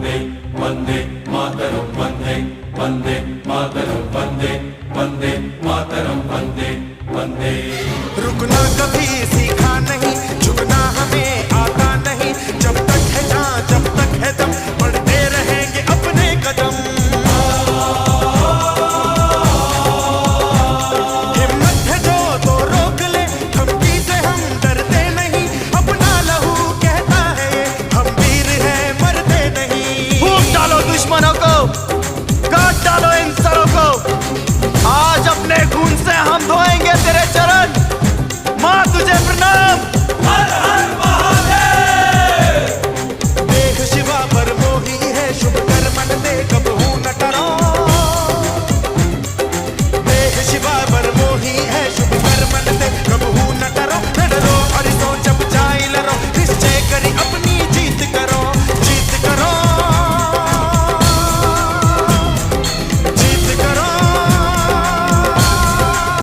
वंदे वंदे मातरम वंदे वंदे मातरम वंदे वंदे मातरम वंदे वंदे। रुकना कभी सीखा नहीं, झुकना हमें आता नहीं, जब तक है जान जब तक है दम बढ़ते रहेंगे अपने कदम। हिम्मत है जो तो रोक ले, धमकी से हम डरते नहीं, अपना लहू कहता है ये हम वीर हैं मरते नहीं। फूंक डालो दुश्मनों को, काट डालो इन सरों को, आज अपने खून से हम धोएंगे तेरे चरण। माँ तुझे प्रणाम। हर हर महादेव। देह शिवा पर मोही है शुभ